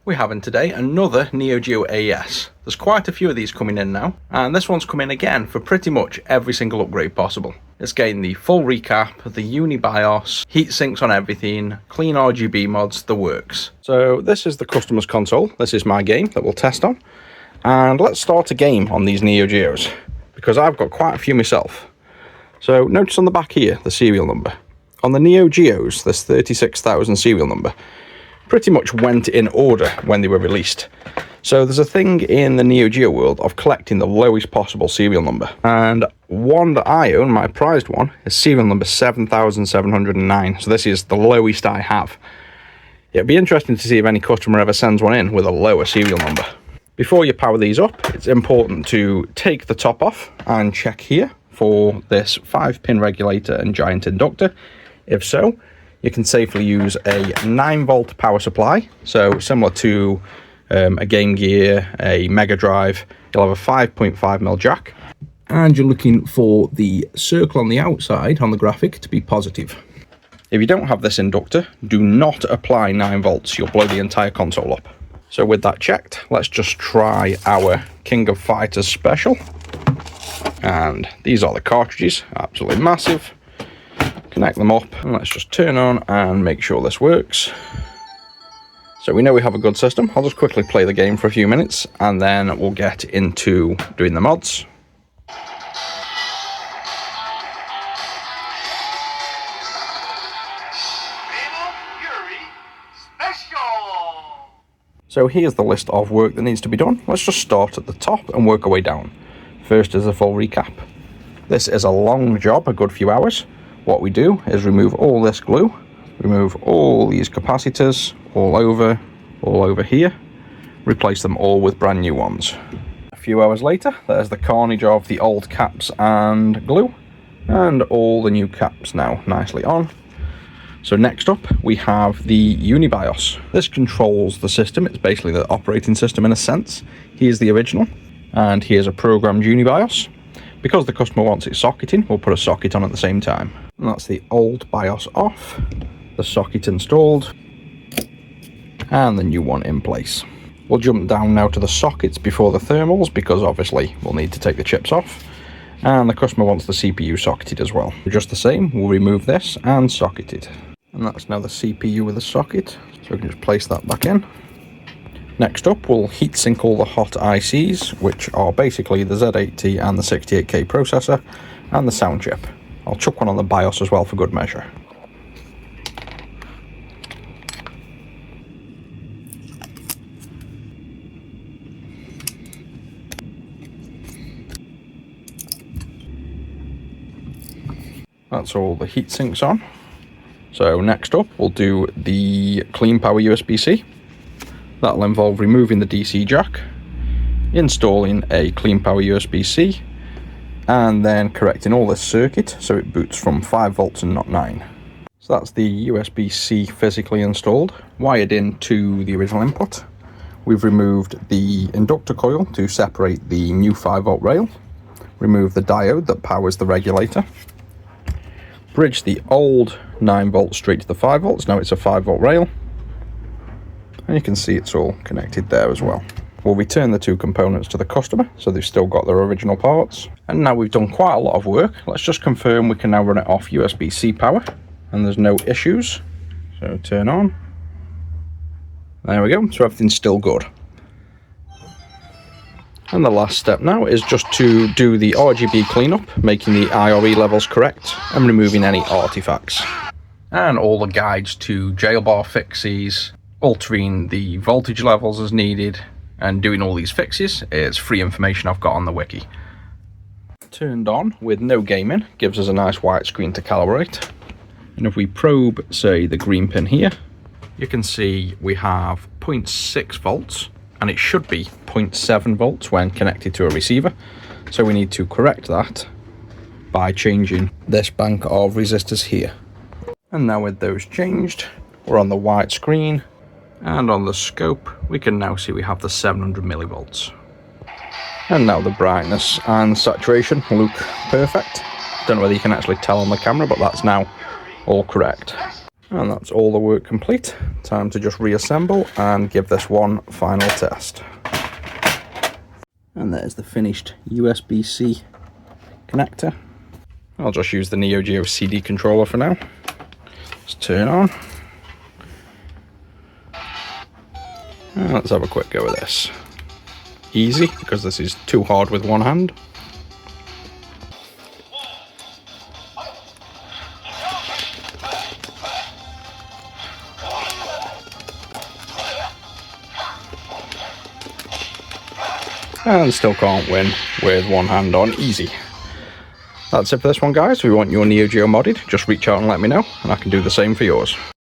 We're having today another Neo Geo AES. There's quite a few of these coming in now, and this one's coming again for pretty much every single upgrade possible. It's getting the full recap, the uni BIOS, heat sinks on everything, clean RGB mods, the works. So this is the customer's console. This is my game that we'll test on. And let's start a game on these Neo Geos, because I've got quite a few myself. So notice on the back here, the serial number. On the Neo Geos, this 36,000 serial number pretty much went in order when they were released. So there's a thing in the Neo Geo world of collecting the lowest possible serial number. And one that I own, my prized one, is serial number 7,709. So this is the lowest I have. It'd be interesting to see if any customer ever sends one in with a lower serial number. Before you power these up, it's important to take the top off and check here for this 5-pin regulator and giant inductor. If so, you can safely use a 9-volt power supply, so similar to a Game Gear, a Mega Drive. You'll have a 5.5mm jack, and you're looking for the circle on the outside on the graphic to be positive. If you don't have this inductor, do not apply 9 volts, you'll blow the entire console up. So with that checked, let's just try our King of Fighters special. And these are the cartridges, absolutely massive. Connect them up, and let's just turn on and make sure this works. So we know we have a good system. I'll just quickly play the game for a few minutes, and then we'll get into doing the mods. So here's the list of work that needs to be done. Let's just start at the top and work our way down. First is a full recap. This is a long job, a good few hours. What we do is remove all this glue, remove all these capacitors, all over here, replace them all with brand new ones. A few hours later, there's the carnage of the old caps and glue, and all the new caps now nicely on. So next up, we have the uni BIOS. This controls the system. It's basically the operating system in a sense. Here's the original, and here's a programmed uni BIOS. Because the customer wants it socketing, we'll put a socket on at the same time. And that's the old BIOS off, the socket installed, and the new one in place. We'll jump down now to the sockets before the thermals, because obviously we'll need to take the chips off. And the customer wants the CPU socketed as well. Just the same, we'll remove this and socket it. And that's now the CPU with the socket, so we can just place that back in. Next up, we'll heatsink all the hot ICs, which are basically the Z80 and the 68K processor, and the sound chip. I'll chuck one on the BIOS as well for good measure. That's all the heat sinks on. So next up, we'll do the clean power USBC. That'll involve removing the DC jack, installing a clean power USB-C, and then correcting all this circuit so it boots from 5 volts and not 9. So that's the USB-C physically installed, wired into the original input. We've removed the inductor coil to separate the new 5-volt rail, removed the diode that powers the regulator, bridged the old 9 volts straight to the 5 volts, now it's a 5-volt rail. And you can see it's all connected there as well. We'll return the two components to the customer, so they've still got their original parts. And now we've done quite a lot of work. Let's just confirm we can now run it off USB-C power, and there's no issues. So turn on. There we go, so everything's still good. And the last step now is just to do the RGB cleanup, making the IRE levels correct, and removing any artifacts. And all the guides to jail bar fixes, altering the voltage levels as needed, and doing all these fixes is free information I've got on the wiki. Turned on with no gaming gives us a nice white screen to calibrate. And if we probe, say, the green pin here, you can see we have 0.6 volts, and it should be 0.7 volts when connected to a receiver. So we need to correct that by changing this bank of resistors here. And now with those changed, we're on the white screen. And on the scope, we can now see we have the 700 millivolts. And now the brightness and saturation look perfect. Don't know whether you can actually tell on the camera, but that's now all correct. And that's all the work complete. Time to just reassemble and give this one final test. And there's the finished USBC connector. I'll just use the Neo Geo CD controller for now. Let's turn on. And let's have a quick go with this. Easy, because this is too hard with one hand. And still can't win with one hand on easy. That's it for this one, guys. If you want your Neo Geo modded, just reach out and let me know, and I can do the same for yours.